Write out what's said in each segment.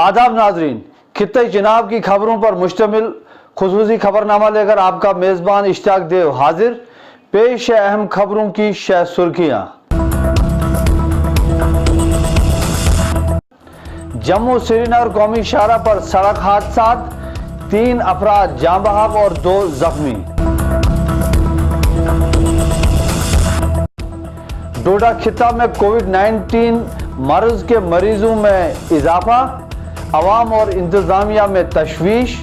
आदाब नाजरीन, खित्ते चिनाब की खबरों पर मुश्तमिल खुसूसी खबरनामा लेकर आपका मेजबान इश्तियाक देव हाजिर। पेश है अहम खबरों की शह सुर्खियां। जम्मू श्रीनगर कौमी शाहराह पर सड़क हादसा, 3 अफराद जाँ बहक और 2 जख्मी। डोडा खित्ता में कोविड-19 मर्ज के मरीजों में इजाफा, अवाम और इंतजामिया में तशवीश।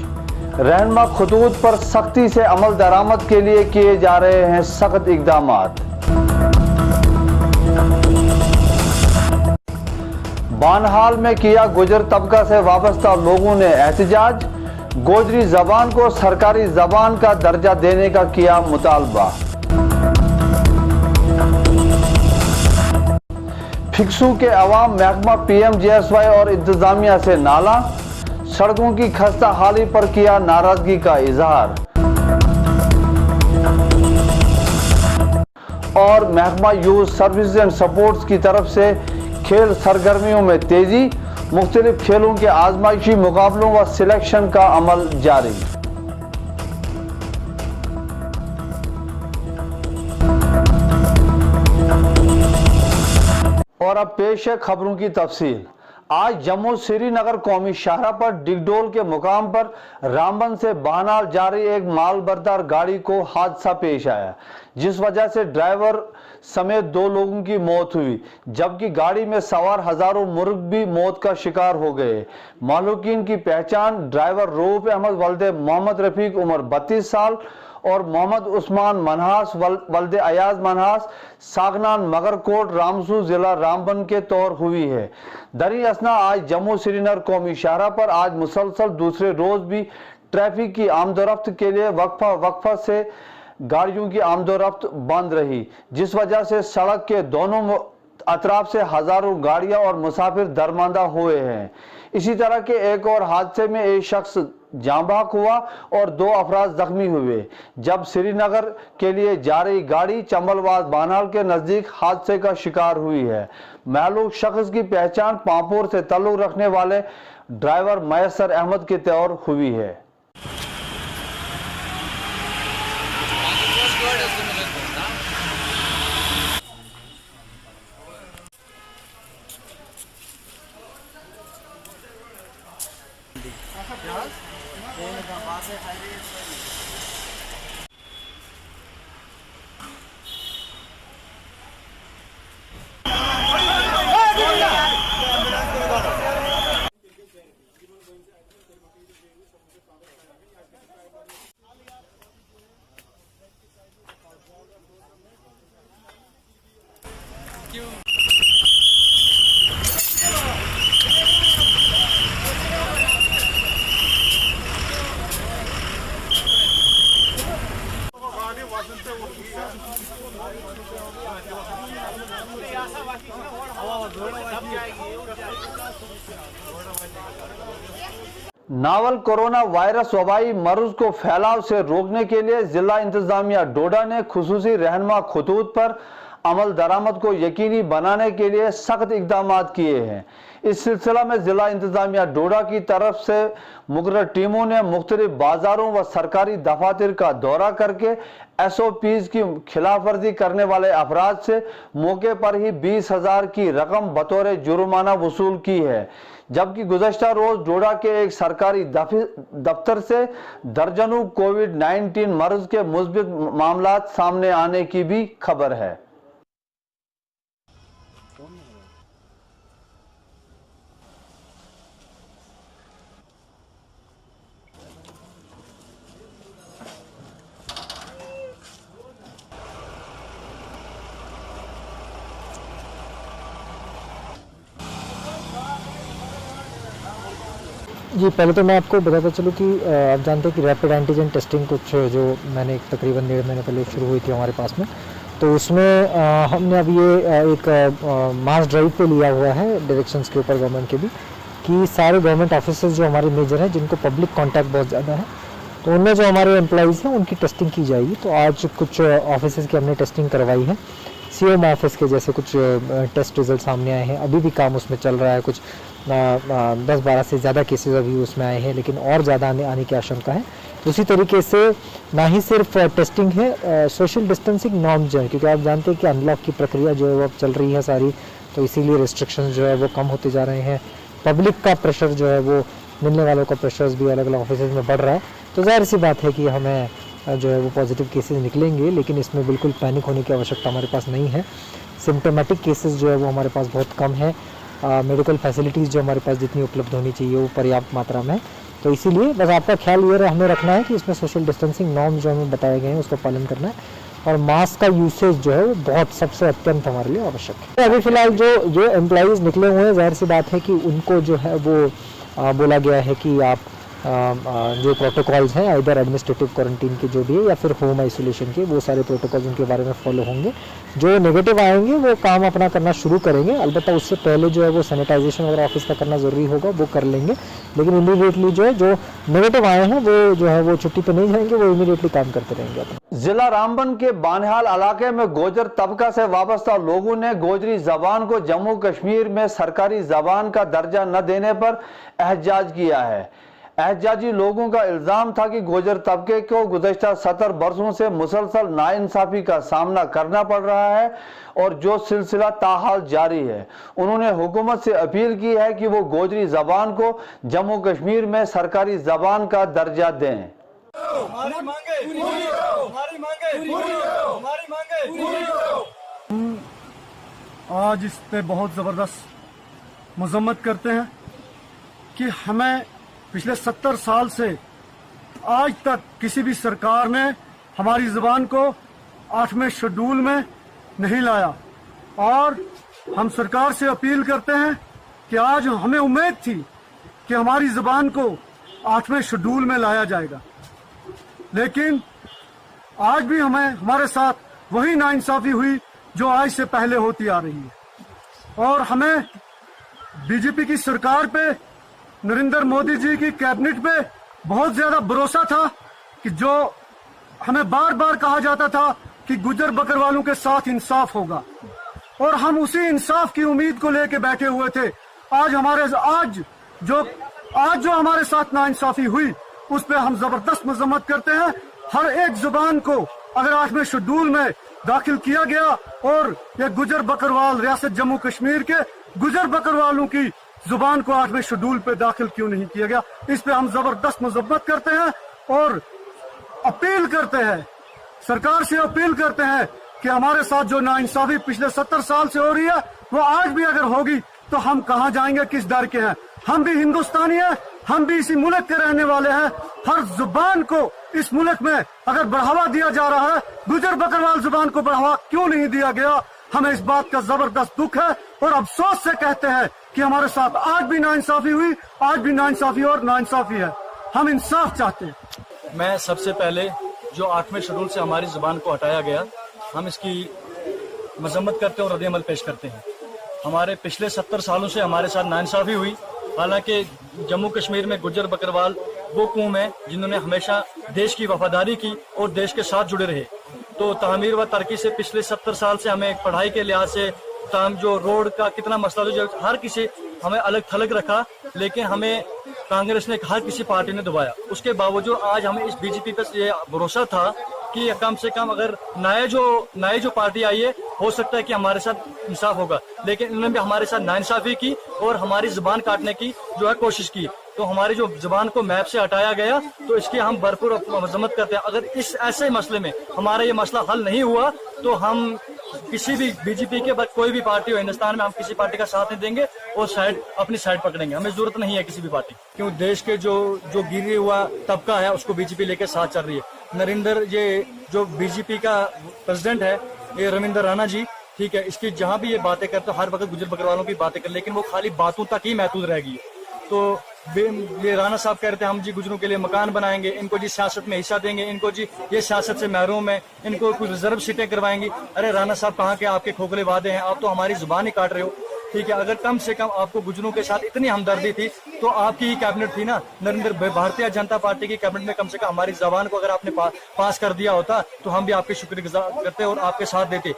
रहनुमा खतूत पर सख्ती से अमल दरामद के लिए किए जा रहे हैं सख्त इकदामात। बानहाल में किया गुजर तबका से वाबस्ता लोगों ने एहतजाज, गोजरी जबान को सरकारी जबान का दर्जा देने का किया मुतालबा। फिक्सू के अवाम महकमा PMGSY और इंतजामिया से नाला, सड़कों की खस्ता हाली पर किया नाराजगी का इजहार। और महकमा यूथ सर्विस एंड सपोर्ट्स की तरफ से खेल सरगर्मियों में तेजी, मुख्तलिफ खेलों के आजमाइशी मुकाबलों व सिलेक्शन का अमल जारी। और अब पेश है खबरों की तफसील। आज जम्मू श्रीनगर कौमी शाहराह पर डिगडोल के मुकाम पर रामबन से बानाल जा रही एक माल बरदार गाड़ी को हादसा पेश आया, जिस वजह से ड्राइवर समेत 2 लोगों की मौत हुई, जबकि गाड़ी में सवार हजारों मुर्ग भी मौत का शिकार हो गए। मालूकीन की पहचान ड्राइवर रऊफ अहमद वल्दे मोहम्मद रफीक उम्र 32 साल और मोहम्मद उस्मान मनहास वल्दे अयाज मनहास सागनान मगरकोट रामसू जिला रामबन के तौर हुई है। दरी असना आज जम्मू श्रीनगर कौमी शाहराह पर आज मुसलसल दूसरे रोज भी ट्रैफिक की आमदोरफ्त के लिए वक्फा से गाड़ियों की आमदोरफ्त बंद रही, जिस वजह से सड़क के दोनों अतराफ से हजारों गाड़ियां और मुसाफिर दरमांदा हुए हैं। इसी तरह के एक और हादसे में एक शख्स जाँ बहक हुआ और 2 अफराद जख्मी हुए, जब श्रीनगर के लिए जा रही गाड़ी चंबलवाद बानाल के नजदीक हादसे का शिकार हुई है। मालूम शख्स की पहचान पांपोर से ताल्लुक रखने वाले ड्राइवर मैसर अहमद के तौर हुई है। नावल कोरोना वायरस वबाई मर्ज को फैलाव से रोकने के लिए जिला इंतजामिया डोडा ने खुसूसी रहनुमा खतूत पर अमल दरामद को यकीनी बनाने के लिए सख्त इकदामात किए हैं। इस सिलसिला में जिला इंतजामिया डोडा की तरफ से मुकर्रर टीमों ने मुख्तलिफ बाजारों व सरकारी दफातर का दौरा करके SOPs की खिलाफ वर्जी करने वाले अफराद से मौके पर ही 20,000 की रकम बतौर जुर्माना वसूल की है, जबकि गुज़श्ता रोज डोडा के एक सरकारी दफ्तर से दर्जनों कोविड-19 मर्ज के मुस्बित मामलात सामने आने की भी खबर है। जी, पहले तो मैं आपको बताता चलूँ कि आप जानते हैं कि रैपिड एंटीजन टेस्टिंग कुछ जो मैंने तकरीबन 1.5 महीने पहले शुरू हुई थी हमारे पास में, तो उसमें हमने अभी ये एक मास ड्राइव पे लिया हुआ है डायरेक्शंस के ऊपर गवर्नमेंट के भी, कि सारे गवर्नमेंट ऑफिसर्स जो हमारे मेजर हैं जिनको पब्लिक कॉन्टैक्ट बहुत ज़्यादा है, तो उनमें जो हमारे एम्प्लॉइज़ हैं उनकी टेस्टिंग की जाएगी। तो आज कुछ ऑफिसर्स की हमने टेस्टिंग करवाई है। CM ऑफिस के जैसे कुछ टेस्ट रिजल्ट सामने आए हैं, अभी भी काम उसमें चल रहा है। कुछ 10-12 से ज़्यादा केसेस अभी उसमें आए हैं, लेकिन और ज़्यादा आने की आशंका है। उसी तरीके से ना ही सिर्फ टेस्टिंग है, सोशल डिस्टेंसिंग नॉर्म्स जो है, क्योंकि आप जानते हैं कि अनलॉक की प्रक्रिया जो है वो अब चल रही है सारी, तो इसीलिए रिस्ट्रिक्शंस जो है वो कम होते जा रहे हैं। पब्लिक का प्रेशर जो है वो, मिलने वालों का प्रेशर्स भी अलग अलग ऑफिसेज में बढ़ रहा है, तो जाहिर सी बात है कि हमें जो है वो पॉजिटिव केसेस निकलेंगे, लेकिन इसमें बिल्कुल पैनिक होने की आवश्यकता हमारे पास नहीं है। सिम्टोमेटिक केसेस जो है वो हमारे पास बहुत कम है, मेडिकल फैसिलिटीज़ जो हमारे पास जितनी उपलब्ध होनी चाहिए वो पर्याप्त मात्रा में, तो इसीलिए बस आपका ख्याल ये हमें रखना है कि इसमें सोशल डिस्टेंसिंग नॉर्म्स जो हमें बताए गए हैं उसका पालन करना है, और मास्क का यूसेज जो है वो बहुत सबसे अत्यंत हमारे लिए आवश्यक है। अभी फिलहाल जो एम्प्लॉइज़ निकले हुए हैं, जाहिर सी बात है कि उनको जो है वो बोला गया है कि आप जो प्रोटोकॉल्स हैं इधर एडमिनिस्ट्रेटिव क्वारंटीन के जो भी है या फिर होम आइसोलेशन के, वो सारे प्रोटोकॉल्स उनके बारे में फॉलो होंगे। जो नेगेटिव आएंगे वो काम अपना करना शुरू करेंगे, अलबत्ता उससे पहले जो है वो सैनिटाइजेशन वगैरह ऑफिस का करना ज़रूरी होगा, वो कर लेंगे। लेकिन इमीडिएटली जो है जो नेगेटिव आए हैं वो जो है वो छुट्टी पे नहीं जाएंगे, वो इमीडिएटली काम करते रहेंगे अपना। जिला रामबन के बानिहाल इलाके में गोजर तबका से वाबस्ता लोगों ने गोजरी जबान को जम्मू कश्मीर में सरकारी जबान का दर्जा न देने पर एहतजाज किया है। एहतजाजी लोगों का इल्जाम था कि गोजर तबके को गुज़श्ता 70 बरसों से मुसलसल नाइंसाफी का सामना करना पड़ रहा है और जो सिलसिला ताहाल जारी है। उन्होंने हुकूमत से अपील की है कि वो गोजरी जबान को जम्मू कश्मीर में सरकारी जबान का दर्जा दें। हमारी मांगे पूरी करो, हमारी मांगे पूरी करो, हमारी मांगे पूरी करो। आज इस पे बहुत जबरदस्त मजम्मत करते हैं कि हमें पिछले 70 साल से आज तक किसी भी सरकार ने हमारी ज़बान को 8वें शेड्यूल में नहीं लाया, और हम सरकार से अपील करते हैं कि आज हमें उम्मीद थी कि हमारी ज़बान को 8वें शेड्यूल में लाया जाएगा, लेकिन आज भी हमारे साथ वही नाइंसाफी हुई जो आज से पहले होती आ रही है। और हमें बीजेपी की सरकार पे, नरेंद्र मोदी जी की कैबिनेट पे बहुत ज्यादा भरोसा था कि जो हमें बार बार कहा जाता था कि गुजर बकरवालों के साथ इंसाफ होगा, और हम उसी इंसाफ की उम्मीद को लेके बैठे हुए थे। आज जो हमारे साथ नाइंसाफी हुई उस पे हम जबरदस्त मजम्मत करते हैं। हर एक जुबान को अगर 8वें शेड्यूल में दाखिल किया गया, और ये गुजर बकरवाल रियासत जम्मू कश्मीर के गुजर बकरवालों की जुबान को 8वें शेड्यूल पे दाखिल क्यों नहीं किया गया, इस पे हम जबरदस्त मजम्मत करते हैं और अपील करते हैं, सरकार से अपील करते हैं कि हमारे साथ जो नाइंसाफी पिछले 70 साल से हो रही है वो आज भी अगर होगी तो हम कहाँ जाएंगे, किस डर के हैं। हम भी हिंदुस्तानी हैं, हम भी इसी मुल्क के रहने वाले हैं। हर जुबान को इस मुल्क में अगर बढ़ावा दिया जा रहा है, गुजर बकरवाल जुबान को बढ़ावा क्यों नहीं दिया गया। हमें इस बात का जबरदस्त दुख है और अफसोस से कहते हैं कि हमारे साथ आज भी नाइंसाफी हुई, आज भी नाइंसाफी और नाइंसाफी है। हम इंसाफ चाहते हैं। मैं सबसे पहले जो 8वें शेड्यूल से हमारी जुबान को हटाया गया, हम इसकी मजम्मत करते हैं और रद्द-ए-अमल पेश करते हैं। हमारे पिछले 70 सालों से हमारे साथ नाइंसाफी हुई। हालांकि जम्मू कश्मीर में गुजर बकरवाल वो कौम है जिन्होंने हमेशा देश की वफादारी की और देश के साथ जुड़े रहे। तो तामीर व तरक्की से पिछले 70 साल से हमें पढ़ाई के लिहाज से जो रोड का कितना मसला, जो हर किसी हमें अलग थलग रखा, लेकिन हमें कांग्रेस ने हर किसी पार्टी ने दबाया। उसके बावजूद आज हमें इस बीजेपी पर ये भरोसा था कि कम से कम अगर नए जो पार्टी आई है, हो सकता है कि हमारे साथ इंसाफ होगा, लेकिन इन्होंने भी हमारे साथ नाइंसाफी की और हमारी जुबान काटने की जो है कोशिश की। तो हमारी जो जुबान को मैप से हटाया गया, तो इसकी हम भरपूर मजम्मत करते हैं। अगर इस ऐसे मसले में हमारा ये मसला हल नहीं हुआ तो हम किसी भी बीजेपी के कोई भी पार्टी हो हिंदुस्तान में, हम किसी पार्टी का साथ नहीं देंगे और अपनी साइड पकड़ेंगे। हमें जरूरत नहीं है किसी भी पार्टी, क्यों देश के जो गिरे हुआ तबका है उसको बीजेपी लेके साथ चल रही है। नरेंद्र ये जो बीजेपी का प्रेसिडेंट है, ये रविंद्र राणा जी, ठीक है, इसकी जहां भी ये बातें करते हर वक्त गुजर बकरवालों की बातें कर, लेकिन वो खाली बातों तक ही महदूद रहेगी। तो ये राणा साहब कह रहे थे हम जी गुजरों के लिए मकान बनाएंगे, इनको जी सियासत में हिस्सा देंगे, इनको जी ये सियासत से महरूम है, इनको कुछ रिजर्व सीटें करवाएंगी। अरे राणा साहब कहाँ के आपके खोखले वादे हैं, आप तो हमारी जुबान ही काट रहे हो। ठीक है, अगर कम से कम आपको गुजरों के साथ इतनी हमदर्दी थी तो आपकी ही कैबिनेट थी ना, नरेंद्र भारतीय जनता पार्टी की कैबिनेट में कम से कम हमारी जबान को अगर आपने पास कर दिया होता तो हम भी आपके शुक्रगुजार करते और आपके साथ देते।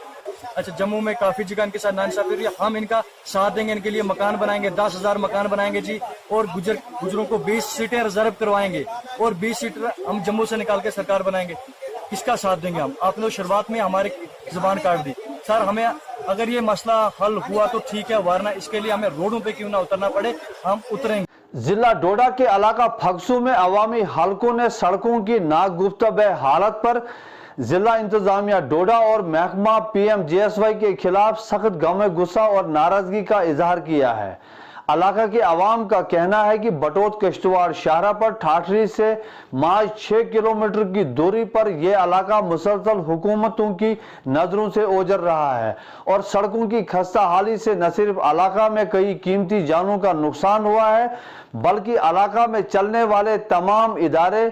अच्छा, जम्मू में काफी जगह इनके साथ नाइंसाफी हुई है, हम इनका साथ देंगे, इनके लिए मकान बनाएंगे, 10,000 मकान बनाएंगे जी, और गुजरों को 20 सीटें रिजर्व करवाएंगे और 20 सीटें हम जम्मू से निकाल के सरकार बनाएंगे। किसका साथ देंगे हम? आपने तो शुरुआत में हमारी जुबान काट दी सर। हमें अगर ये मसला हल हुआ तो ठीक है, वरना इसके लिए हमें रोडों पे क्यों ना उतरना पड़े, हम उतरेंगे। जिला डोडा के इलाका फगसू में अवामी हलकों ने सड़कों की नागुफ्तबे हालत पर जिला इंतजामिया डोडा और महकमा PMGSY के खिलाफ सख्त गम गुस्सा और नाराजगी का इजहार किया है। इलाका के अवाम का कहना है कि बटोत किश्तवाड़ शाहरा पर ठाठरी से मार्च 6 किलोमीटर की दूरी पर यह इलाका मुसलसल हुकूमतों की नजरों से ओझल रहा है और सड़कों की खस्ता हाली से न सिर्फ इलाका में कई कीमती जानों का नुकसान हुआ है, बल्कि इलाका में चलने वाले तमाम इदारे,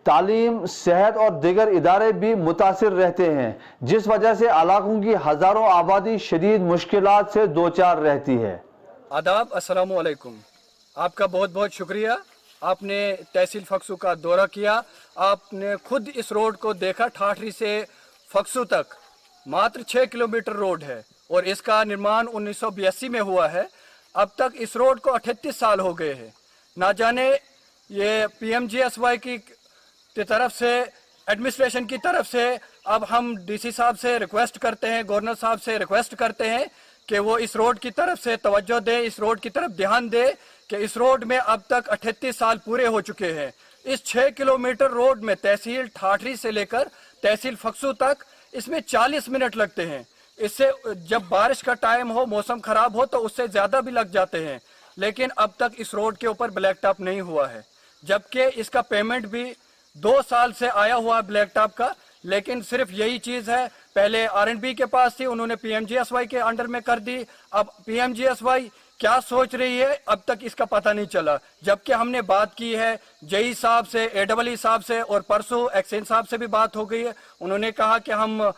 तालीम, सेहत और दीगर इदारे भी मुतासिर रहते हैं, जिस वजह से इलाकों की हजारों आबादी शदीद मुश्किलात से दो चार रहती है। आदाब, अस्सलाम वालेकुम। आपका बहुत बहुत शुक्रिया, आपने तहसील फक्सू का दौरा किया, आपने खुद इस रोड को देखा। ठाठरी से फक्सू तक मात्र 6 किलोमीटर रोड है और इसका निर्माण 1982 में हुआ है। अब तक इस रोड को 38 साल हो गए हैं। ना जाने ये PMGSY की तरफ से, एडमिनिस्ट्रेशन की तरफ से, अब हम DC साहब से रिक्वेस्ट करते हैं, गवर्नर साहब से रिक्वेस्ट करते हैं कि वो इस रोड की तरफ से तवज्जो दें, इस रोड की तरफ ध्यान दें कि इस रोड में अब तक 38 साल पूरे हो चुके हैं। इस 6 किलोमीटर रोड में तहसील ठाठरी से लेकर तहसील फक्सू तक इसमें 40 मिनट लगते हैं। इससे जब बारिश का टाइम हो, मौसम खराब हो तो उससे ज्यादा भी लग जाते हैं। लेकिन अब तक इस रोड के ऊपर ब्लैक टॉप नहीं हुआ है, जबकि इसका पेमेंट भी 2 साल से आया हुआ है ब्लैक टॉप का। लेकिन सिर्फ यही चीज है, पहले R&B के पास थी, उन्होंने PMGSY के अंडर में कर दी। अब PMGSY क्या सोच रही है अब तक इसका पता नहीं चला, जबकि हमने बात की है JE साहब से, AEE साहब से और परसों एक्सेन साहब से भी बात हो गई है। उन्होंने कहा कि हम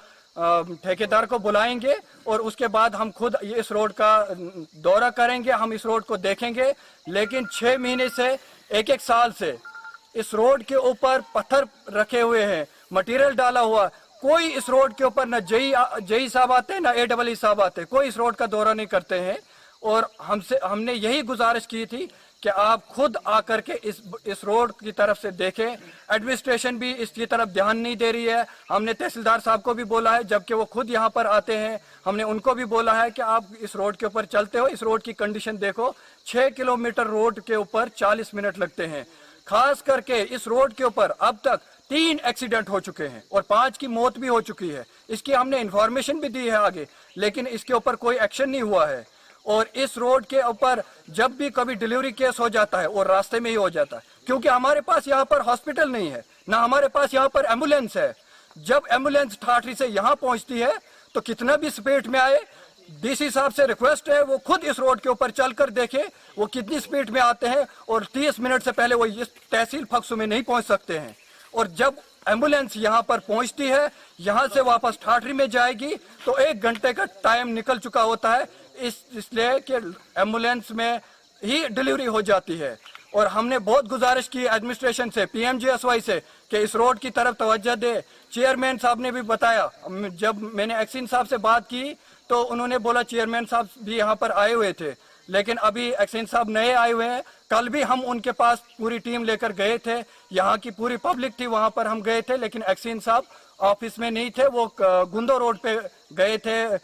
ठेकेदार को बुलाएंगे और उसके बाद हम खुद इस रोड का दौरा करेंगे, हम इस रोड को देखेंगे। लेकिन 6 महीने से, एक साल से इस रोड के ऊपर पत्थर रखे हुए हैं, मटेरियल डाला हुआ, कोई इस रोड के ऊपर न JE साहब आते हैं, न AEE साहब आते हैं, कोई इस रोड का दौरा नहीं करते हैं। और हमने यही गुजारिश की थी कि आप खुद आकर के इस रोड की तरफ से देखें। एडमिनिस्ट्रेशन भी इसकी तरफ ध्यान नहीं दे रही है। हमने तहसीलदार साहब को भी बोला है, जबकि वो खुद यहाँ पर आते हैं। हमने उनको भी बोला है कि आप इस रोड के ऊपर चलते हो, इस रोड की कंडीशन देखो। 6 किलोमीटर रोड के ऊपर 40 मिनट लगते हैं। खास करके इस रोड के ऊपर अब तक 3 एक्सीडेंट हो चुके हैं और 5 की मौत भी हो चुकी है। इसकी हमने इंफॉर्मेशन भी दी है आगे, लेकिन इसके ऊपर कोई एक्शन नहीं हुआ है। और इस रोड के ऊपर जब भी कभी डिलीवरी केस हो जाता है और रास्ते में ही हो जाता है, क्योंकि हमारे पास यहाँ पर हॉस्पिटल नहीं है, ना हमारे पास यहाँ पर एम्बुलेंस है। जब एम्बुलेंस ठाठरी से यहाँ पहुँचती है तो कितना भी स्पीड में आए, DC साहब से रिक्वेस्ट है वो खुद इस रोड के ऊपर चलकर देखे वो कितनी स्पीड में आते हैं, और 30 मिनट से पहले वो इस तहसील फक्सू में नहीं पहुंच सकते हैं। और जब एम्बुलेंस यहाँ पर पहुंचती है, यहाँ से वापस ठाठरी में जाएगी तो 1 घंटे का टाइम निकल चुका होता है, इसलिए कि एम्बुलेंस में ही डिलीवरी हो जाती है। और हमने बहुत गुजारिश की एडमिनिस्ट्रेशन से, PMGSY से, कि इस रोड की तरफ तवज्जो दे। चेयरमैन साहब ने भी बताया, जब मैंने एक्सीन साहब से बात की तो उन्होंने बोला चेयरमैन साहब भी यहाँ पर आए हुए थे, लेकिन अभी एक्सेन साहब नए आए हुए हैं। कल भी हम उनके पास पूरी टीम लेकर गए थे, यहाँ की पूरी पब्लिक थी, वहाँ पर हम गए थे, लेकिन एक्सेन साहब ऑफिस में नहीं थे, वो गुंदो रोड पे गए थे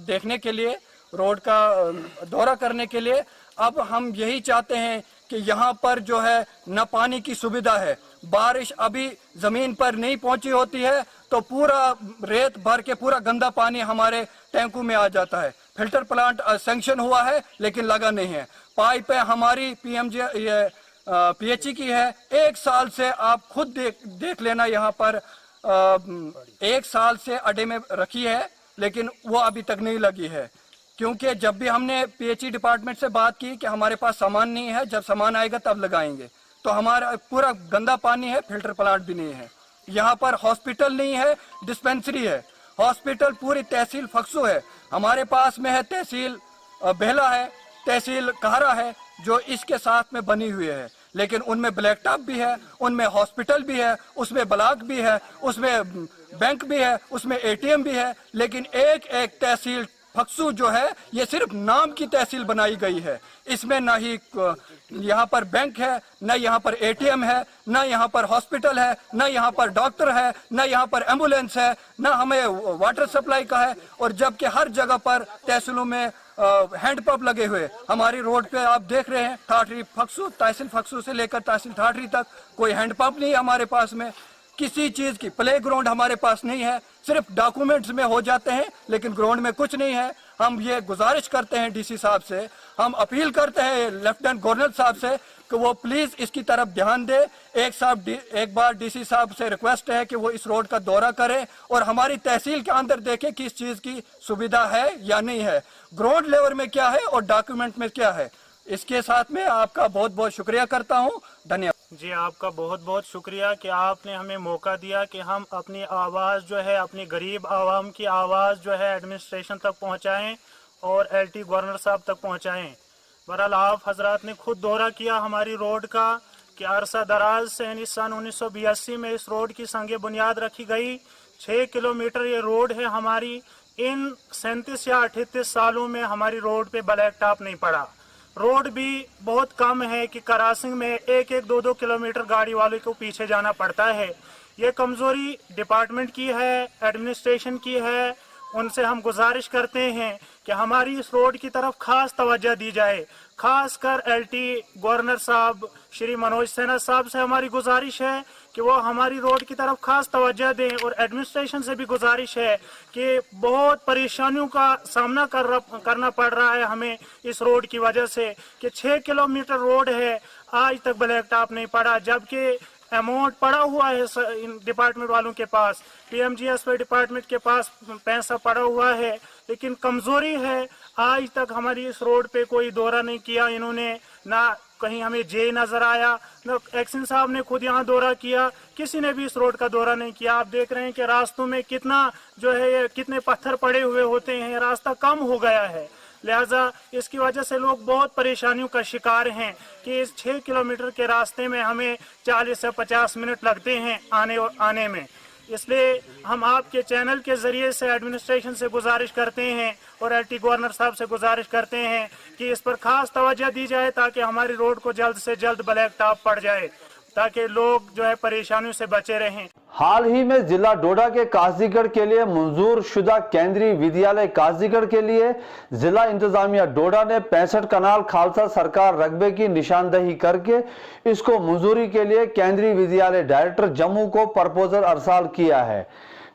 देखने के लिए, रोड का दौरा करने के लिए। अब हम यही चाहते हैं कि यहाँ पर जो है न पानी की सुविधा है, बारिश अभी जमीन पर नहीं पहुंची होती है तो पूरा रेत भर के पूरा गंदा पानी हमारे टैंकों में आ जाता है। फिल्टर प्लांट सैंक्शन हुआ है लेकिन लगा नहीं है। पाइपें हमारी PHE की है, 1 साल से आप खुद देख लेना, यहाँ पर 1 साल से अड्डे में रखी है लेकिन वो अभी तक नहीं लगी है। क्योंकि जब भी हमने PHE डिपार्टमेंट से बात की कि हमारे पास सामान नहीं है, जब सामान आएगा तब लगाएंगे, तो हमारा पूरा गंदा पानी है, फिल्टर प्लांट भी नहीं है। यहाँ पर हॉस्पिटल नहीं है, डिस्पेंसरी है। हॉस्पिटल पूरी तहसील फक्सू है, हमारे पास में है तहसील बेहला है, तहसील कहरा है, जो इसके साथ में बनी हुई है। लेकिन उनमें ब्लैक टॉप भी है, उनमें हॉस्पिटल भी है, उसमें ब्लॉक भी है, उसमें बैंक भी है, उसमें एटीएम भी है। लेकिन एक एक तहसील फक्सू जो है ये सिर्फ नाम की तहसील बनाई गई है। इसमें ना ही यहाँ पर बैंक है, ना यहाँ पर एटीएम है, ना यहाँ पर हॉस्पिटल है, ना यहाँ पर डॉक्टर है, ना यहाँ पर एम्बुलेंस है, ना हमें वाटर सप्लाई का है। और जबकि हर जगह पर तहसीलों में हैंडपंप लगे हुए। हमारी रोड पे आप देख रहे हैं ठाठरी फक्सू, तहसील फक्सू से लेकर तहसील ठाठरी तक कोई हैंडपंप नहीं है हमारे पास में। किसी चीज की प्लेग्राउंड हमारे पास नहीं है, सिर्फ डॉक्यूमेंट्स में हो जाते हैं लेकिन ग्राउंड में कुछ नहीं है। हम ये गुजारिश करते हैं डीसी साहब से, हम अपील करते हैं लेफ्टिनेंट गवर्नर साहब से कि वो प्लीज इसकी तरफ ध्यान दे। एक बार डीसी साहब से रिक्वेस्ट है कि वो इस रोड का दौरा करें और हमारी तहसील के अंदर देखें कि इस चीज की सुविधा है या नहीं है, ग्राउंड लेवल में क्या है और डॉक्यूमेंट में क्या है। इसके साथ में आपका बहुत बहुत शुक्रिया करता हूँ। धन्यवाद जी, आपका बहुत बहुत शुक्रिया कि आपने हमें मौका दिया कि हम अपनी आवाज़ जो है, अपनी गरीब आवाम की आवाज़ जो है एडमिनिस्ट्रेशन तक पहुंचाएं और एलटी गवर्नर साहब तक पहुंचाएं। बहरहाल आप हजरात ने खुद दौरा किया हमारी रोड का कि अरसा दराज से यानी सन 1982 में इस रोड की संग बुनियाद रखी गई। 6 किलोमीटर ये रोड है हमारी। इन 37 या 38 सालों में हमारी रोड पे ब्लैक टॉप नहीं पड़ा। रोड भी बहुत कम है कि क्रॉसिंग में 1-2 किलोमीटर गाड़ी वाले को पीछे जाना पड़ता है। ये कमजोरी डिपार्टमेंट की है, एडमिनिस्ट्रेशन की है। उनसे हम गुजारिश करते हैं कि हमारी इस रोड की तरफ खास तवज्जो दी जाए। खासकर एलटी गवर्नर साहब श्री मनोज सिन्हा साहब से हमारी गुजारिश है कि वो हमारी रोड की तरफ खास तवज्जो दें। और एडमिनिस्ट्रेशन से भी गुजारिश है कि बहुत परेशानियों का सामना करना पड़ रहा है हमें इस रोड की वजह से कि 6 किलोमीटर रोड है, आज तक ब्लैक टॉप नहीं पड़ा। जबकि अमाउंट पड़ा हुआ है इन डिपार्टमेंट वालों के पास, पीएमजीएसवाई डिपार्टमेंट के पास पैसा पड़ा हुआ है, लेकिन कमजोरी है। आज तक हमारी इस रोड पे कोई दौरा नहीं किया इन्होंने, ना कहीं हमें जे नजर आया, ना एक्शन साहब ने खुद यहाँ दौरा किया, किसी ने भी इस रोड का दौरा नहीं किया। आप देख रहे हैं कि रास्तों में कितना जो है कितने पत्थर पड़े हुए होते हैं, रास्ता कम हो गया है। लिहाजा इसकी वजह से लोग बहुत परेशानियों का शिकार हैं कि इस 6 किलोमीटर के रास्ते में हमें 40 से 50 मिनट लगते हैं आने में। इसलिए हम आपके चैनल के जरिए से एडमिनिस्ट्रेशन से गुजारिश करते हैं और एलटी गवर्नर साहब से गुजारिश करते हैं कि इस पर खास तवज्जो दी जाए ताकि हमारी रोड को जल्द से जल्द ब्लैक टॉप पड़ जाए, ताकि लोग जो है परेशानियों से बचे रहें। हाल ही में जिला डोडा के काजीगढ़ के लिए मंजूर शुदा केंद्रीय विद्यालय काजीगढ़ के लिए जिला इंतजामिया डोडा ने 65 कनाल खालसा सरकार रकबे की निशानदही करके इसको मंजूरी के लिए केंद्रीय विद्यालय डायरेक्टर जम्मू को प्रपोजल अरसाल किया है।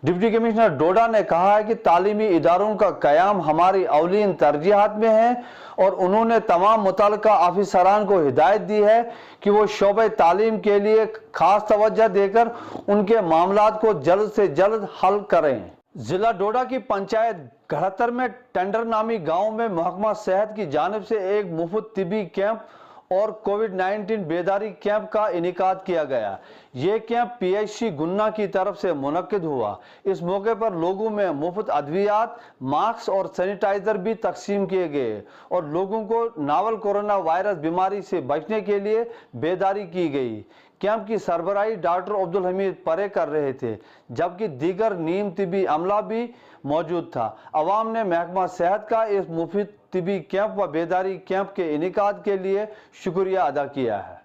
डिप्टी कमिश्नर डोडा ने कहा है कि तालीमी इदारों का कयाम हमारी अवलीन तरजीहात में है और उन्होंने तमाम मुतल्लिका ऑफिसरान को हिदायत दी है कि वो शोबे तालीम के लिए खास तवज्जो देकर उनके मामलात को जल्द से जल्द हल करें। जिला डोडा की पंचायत घड़तर में टेंडर नामी गांव में महकमा सेहत की जानिब से एक मुफ्त तिबी कैंप और कोविड-19 बेदारी कैंप का इनेकाद किया गया। ये कैंप पीएचसी गुन्ना की तरफ से मुनक्किद हुआ। इस मौके पर लोगों में मुफ्त अद्वियात, मास्क और सैनिटाइजर भी तकसीम किए गए और लोगों को नावल कोरोना वायरस बीमारी से बचने के लिए बेदारी की गई। कैंप की सरबराही डॉक्टर अब्दुल हमीद परे कर रहे थे, जबकि दीगर नीम तिबी अमला भी मौजूद था। अवाम ने महकमा सेहत का इस मुफीद तिबी कैंप व बेदारी कैंप के इनेकाद के लिए शुक्रिया अदा किया है।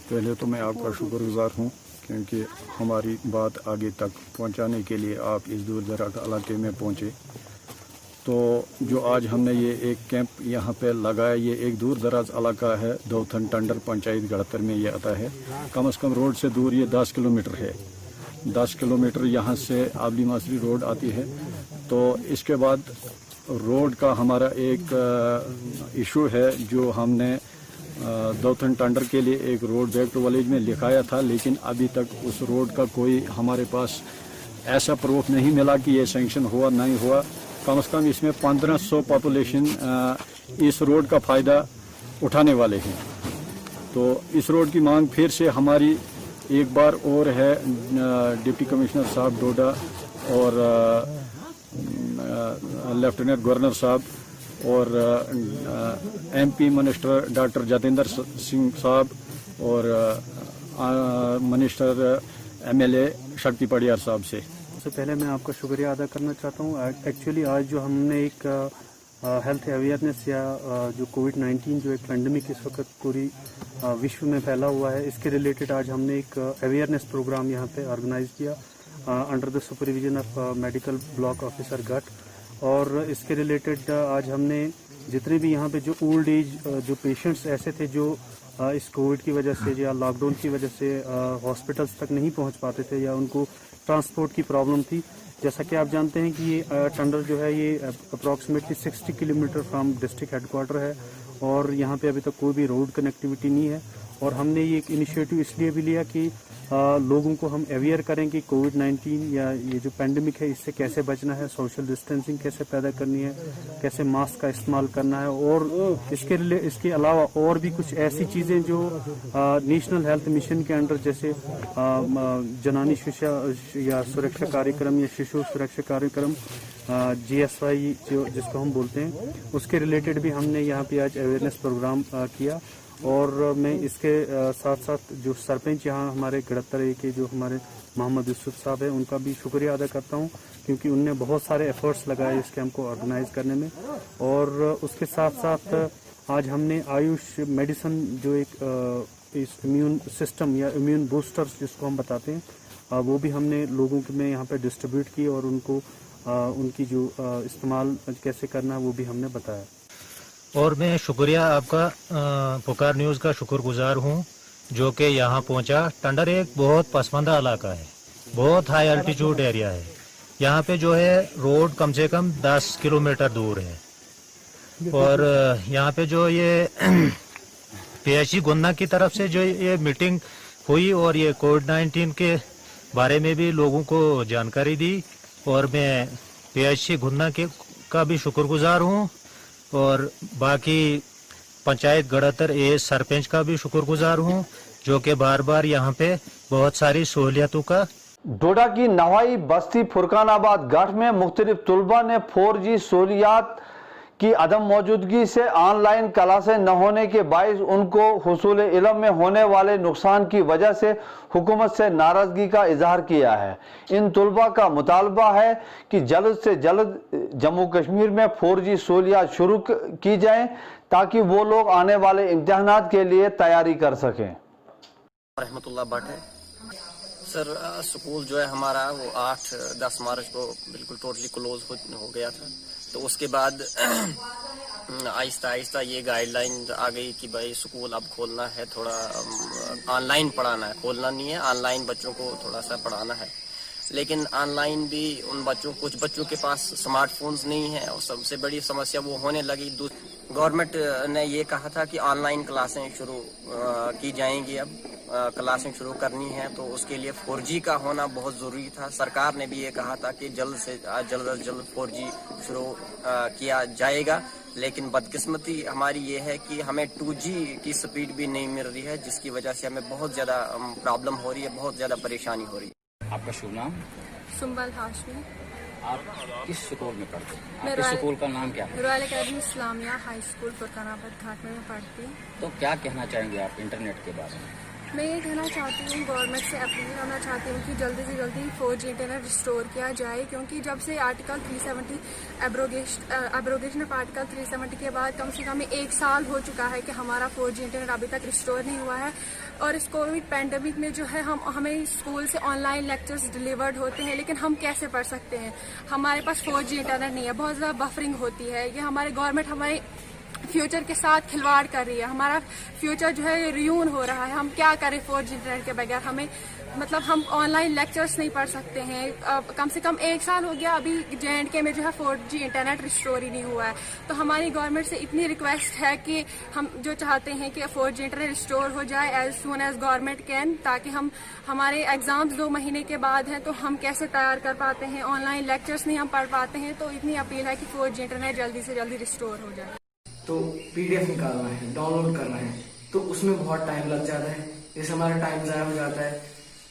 पहले तो मैं आपका शुक्रगुजार हूँ क्योंकि हमारी बात आगे तक पहुँचाने के लिए आप इस दूर दराज इलाके में पहुँचे। तो जो आज हमने ये एक कैंप यहाँ पे लगाया, ये एक दूर दराज इलाका है, दौथन टंडर पंचायत गढ़तर में ये आता है। कम से कम रोड से दूर ये 10 किलोमीटर है। 10 किलोमीटर यहाँ से आबली मासरी रोड आती है। तो इसके बाद रोड का हमारा एक इशू है जो हमने दौथन टंडर के लिए एक रोड बैक टू विलेज में लिखाया था, लेकिन अभी तक उस रोड का कोई हमारे पास ऐसा प्रूफ नहीं मिला कि ये सैंक्शन हुआ नहीं हुआ। कम से कम इसमें 1500 पॉपुलेशन इस रोड का फ़ायदा उठाने वाले हैं। तो इस रोड की मांग फिर से हमारी एक बार और है डिप्टी कमिश्नर साहब डोडा और लेफ्टिनेंट गवर्नर साहब और MP minister doctor Jatendra Singh साहब और मिनिस्टर MLA शक्ति पडियार साहब से। सबसे पहले मैं आपका शुक्रिया अदा करना चाहता हूँ। एक्चुअली आज जो हमने एक हेल्थ अवेयरनेस या जो कोविड-19 जो एक पेंडेमिक इस वक्त पूरी विश्व में फैला हुआ है, इसके रिलेटेड आज हमने एक अवेयरनेस प्रोग्राम यहाँ पे ऑर्गेनाइज किया under the supervision of medical block officer गट। और इसके रिलेटेड आज हमने जितने भी यहाँ पे जो ओल्ड एज जो पेशेंट्स ऐसे थे जो इस कोविड की वजह से या लॉकडाउन की वजह से हॉस्पिटल्स तक नहीं पहुँच पाते थे या उनको ट्रांसपोर्ट की प्रॉब्लम थी। जैसा कि आप जानते हैं कि ये टंडर जो है ये approximately 60 kilometre from district headquarter है और यहाँ पे अभी तक कोई भी रोड कनेक्टिविटी नहीं है। और हमने ये एक इनिशिएटिव इसलिए भी लिया कि लोगों को हम अवेयर करें कि कोविड-19 या ये जो पेंडेमिक है इससे कैसे बचना है, सोशल डिस्टेंसिंग कैसे पैदा करनी है, कैसे मास्क का इस्तेमाल करना है। और इसके अलावा और भी कुछ ऐसी चीज़ें जो नेशनल हेल्थ मिशन के अंडर जैसे जनानी शिक्षा या सुरक्षा कार्यक्रम या शिशु सुरक्षा कार्यक्रम GSY जो जिसको हम बोलते हैं, उसके रिलेटेड भी हमने यहाँ पे आज अवेयरनेस प्रोग्राम किया। और मैं इसके साथ साथ जो सरपंच यहाँ हमारे गड़त्तरे के जो हमारे मोहम्मद यूसुफ साहब हैं उनका भी शुक्रिया अदा करता हूँ, क्योंकि उनने बहुत सारे एफर्ट्स लगाए इस कैंप को ऑर्गेनाइज करने में। और उसके साथ साथ आज हमने आयुष मेडिसिन जो एक इस इम्यून सिस्टम या इम्यून बूस्टर्स जिसको हम बताते हैं वो भी हमने लोगों में यहाँ पे डिस्ट्रीब्यूट की और उनको उनकी जो इस्तेमाल कैसे करना है वो भी हमने बताया। और मैं शुक्रिया आपका पुकार न्यूज़ का शुक्रगुजार हूँ जो कि यहाँ पहुँचा। टंडर एक बहुत पसमानदा इलाका है, बहुत हाई अल्टीट्यूड एरिया है। यहाँ पे जो है रोड कम से कम 10 किलोमीटर दूर है। और यहाँ पे जो ये PHC गुन्ना की तरफ से जो ये मीटिंग हुई और ये कोविड-19 के बारे में भी लोगों को जानकारी दी। और मैं PHC गुन्ना का भी शुक्रगुजार हूँ और बाकी पंचायत गड़त्तर सरपंच का भी शुक्रगुजार हूँ जो कि बार बार यहाँ पे बहुत सारी सहूलियतों का। डोडा की नवाई बस्ती फुरकानाबाद घाट में मुख्तलिफ तुलबा ने 4G सहूलियात की अदम मौजूदगी से ऑनलाइन क्लासें न होने के बायस उनको हुसूल इल्म में होने वाले नुकसान की वजह से हुकूमत से नाराजगी का इजहार किया है। इन तुलबा का मुतालबा है कि जल्द से जल्द जम्मू कश्मीर में 4G सहूलियात शुरू की जाएं ताकि वो लोग आने वाले इम्तिहानात के लिए तैयारी कर सकें। रहमतुल्लाह भट्ट है सर। स्कूल जो है हमारा वो 8-10 मार्च को बिल्कुल टोटली क्लोज हो गया था। तो उसके बाद आहिस्ता आहिस्ता ये गाइडलाइन आ गई कि भाई स्कूल अब खोलना है, थोड़ा ऑनलाइन पढ़ाना है, खोलना नहीं है, ऑनलाइन बच्चों को थोड़ा सा पढ़ाना है। लेकिन ऑनलाइन भी उन बच्चों कुछ बच्चों के पास स्मार्टफोन्स नहीं है और सबसे बड़ी समस्या वो होने लगी। गवर्नमेंट ने ये कहा था कि ऑनलाइन क्लासें शुरू की जाएंगी। अब क्लासें शुरू करनी है तो उसके लिए 4G का होना बहुत ज़रूरी था। सरकार ने भी ये कहा था कि जल्द से जल्द 4G शुरू किया जाएगा। लेकिन बदकिस्मती हमारी ये है कि हमें 2G की स्पीड भी नहीं मिल रही है, जिसकी वजह से हमें बहुत ज़्यादा प्रॉब्लम हो रही है, बहुत ज़्यादा परेशानी हो रही है। आपका शुभ नाम? सुंबल हाशमी। आप किस स्कूल में पढ़ते हैं? आपके स्कूल का नाम क्या है? Royal Academy Islamia High School Furqanabad Ghat में पढ़ती हूँ। तो क्या कहना चाहेंगे आप इंटरनेट के बारे में? मैं ये कहना चाहती हूँ, गवर्नमेंट से अपील करना चाहती हूँ कि जल्दी से जल्दी 4G इंटरनेट रिस्टोर किया जाए, क्योंकि जब से आर्टिकल 370 एब्रोगेशन ऑफ आर्टिकल 370 के बाद कम से कम 1 साल हो चुका है कि हमारा 4G इंटरनेट अभी तक रिस्टोर नहीं हुआ है। और इस कोविड पैंडेमिक में जो है हमें स्कूल से ऑनलाइन लेक्चर्स डिलीवर्ड होते हैं, लेकिन हम कैसे पढ़ सकते हैं? हमारे पास 4G इंटरनेट नहीं है, बहुत ज़्यादा बफरिंग होती है। ये हमारे गवर्नमेंट हमारे फ्यूचर के साथ खिलवाड़ कर रही है। हमारा फ्यूचर जो है रियून हो रहा है। हम क्या करें 4G इंटरनेट के बगैर? हमें मतलब हम ऑनलाइन लेक्चर्स नहीं पढ़ सकते हैं। कम से कम 1 साल हो गया अभी J&K में जो है 4G इंटरनेट रिस्टोर ही नहीं हुआ है। तो हमारी गवर्नमेंट से इतनी रिक्वेस्ट है कि हम जो चाहते हैं कि 4G इंटरनेट रिस्टोर हो जाए as soon as government can, ताकि हम हमारे एग्जाम्स 2 महीने के बाद हैं तो हम कैसे तैयार कर पाते हैं, ऑनलाइन लेक्चर्स नहीं हम पढ़ पाते हैं। तो इतनी अपील है कि 4G इंटरनेट जल्दी से जल्दी रिस्टोर हो जाए। तो PDF निकालना है, डाउनलोड करना है, तो उसमें बहुत टाइम लग जाता है, जैसे हमारा टाइम ज़ाया हो जाता है।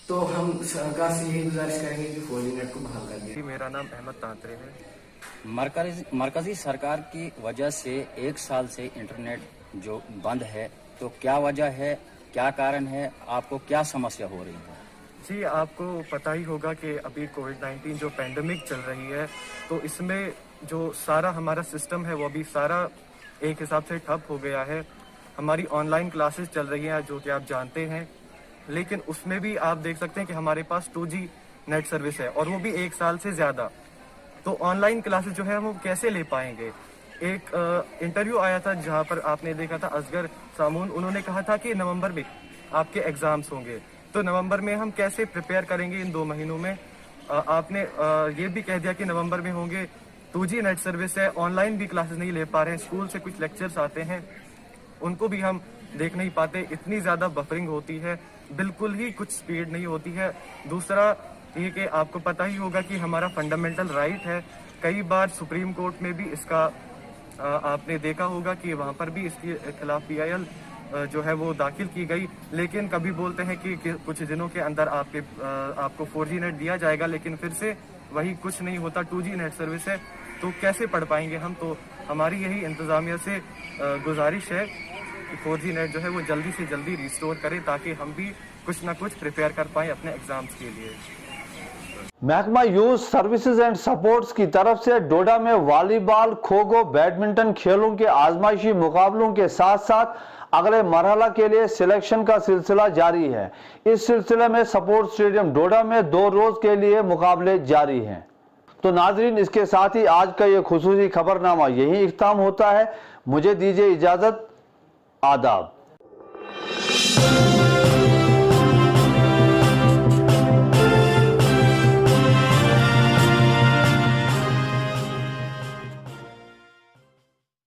तो हम सरकार से यही गुजारिश करेंगे कि 4G नेट को बहाल कर दें। मेरा नाम अहमद तांतरे है। मरकजी सरकार की वजह से 1 साल से इंटरनेट जो बंद है, तो क्या वजह है क्या कारण है, आपको क्या समस्या हो रही है? जी, आपको पता ही होगा कि अभी कोविड-19 जो पेंडेमिक चल रही है, तो इसमें जो सारा हमारा सिस्टम है वो अभी सारा एक हिसाब से ठप हो गया है। हमारी ऑनलाइन क्लासेस चल रही हैं जो कि आप जानते हैं, लेकिन उसमें भी आप देख सकते हैं कि हमारे पास 2G नेट सर्विस है और वो भी 1 साल से ज़्यादा। तो ऑनलाइन क्लासेस जो है वो कैसे ले पाएंगे? एक इंटरव्यू आया था जहाँ पर आपने देखा था असगर सामून, उन्होंने कहा था कि नवंबर में आपके एग्ज़ाम्स होंगे, तो नवंबर में हम कैसे प्रिपेयर करेंगे इन 2 महीनों में? आपने ये भी कह दिया कि नवंबर में होंगे। 2G नेट सर्विस है, ऑनलाइन भी क्लासेस नहीं ले पा रहे हैं, स्कूल से कुछ लेक्चर्स आते हैं उनको भी हम देख नहीं पाते, इतनी ज़्यादा बफरिंग होती है, बिल्कुल ही कुछ स्पीड नहीं होती है। दूसरा ये कि आपको पता ही होगा कि हमारा फंडामेंटल राइट है, कई बार सुप्रीम कोर्ट में भी इसका आपने देखा होगा कि वहाँ पर भी इसके खिलाफ PIL जो है वो दाखिल की गई, लेकिन कभी बोलते हैं कि कुछ दिनों के अंदर आपको 4G नेट दिया जाएगा, लेकिन फिर से वही कुछ नहीं होता, 2G नेट सर्विस है, तो कैसे पढ़ पाएंगे हम? तो हमारी यही इंतज़ामिया से गुजारिश है कि 4G नेट जो है वो जल्दी से जल्दी रिस्टोर करें ताकि हम भी कुछ ना कुछ प्रिपेयर कर पाएँ अपने एग्ज़ाम्स के लिए। महकमा यूथ सर्विसेज एंड सपोर्ट्स की तरफ से डोडा में वॉलीबॉल, खो खो, बैडमिंटन खेलों के आजमाइशी मुकाबलों के साथ साथ अगले मरहला के लिए सिलेक्शन का सिलसिला जारी है। इस सिलसिले में सपोर्ट स्टेडियम डोडा में 2 रोज के लिए मुकाबले जारी हैं। तो नाजरीन, इसके साथ ही आज का ये खुसूसी खबरनामा यही इख्ताम होता है। मुझे दीजिए इजाजत। आदाब।